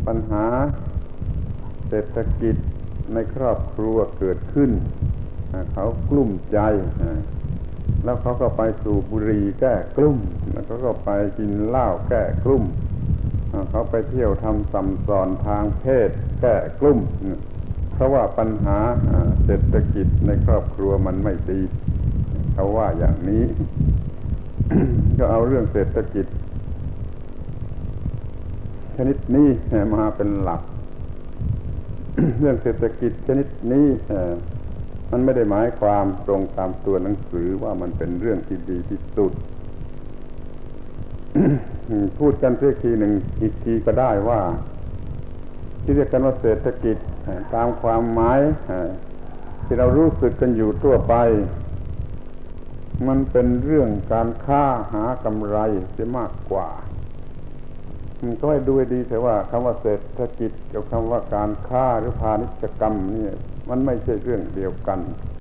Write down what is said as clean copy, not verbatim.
ปัญหาเศรษฐกิจในครอบครัวเกิดขึ้นเขากลุ้มใจแล้วเขาก็ไปสูบบุหรี่แก้กลุ้มแล้วเขาก็ไปกินเหล้าแก้กลุ้มเขาไปเที่ยวทำสัมสอนทางเพศแก้กลุ้มเพราะว่าปัญหาเศรษฐกิจในครอบครัวมันไม่ดีเขาว่าอย่างนี้ ก็เอาเรื่องเศรษฐกิจชนิดนี้มาเป็นหลัก เรื่องเศรษฐกิจชนิดนี้มันไม่ได้หมายความตรงตามตัวหนังสือว่ามันเป็นเรื่องที่ดีที่สุด พูดกันอีกทีหนึ่งอีกทีก็ได้ว่าที่เรียกกันว่าเศรษฐกิจตามความหมายที่เรารู้สึกกันอยู่ทั่วไปมันเป็นเรื่องการค้าหากำไรเสียมากกว่าก็ให้ดูให้ดีแต่ว่าคำว่าเศรษฐกิจกับคำว่าการค้าหรือพาณิชยกรรมนี่มันไม่ใช่เรื่องเดียวกัน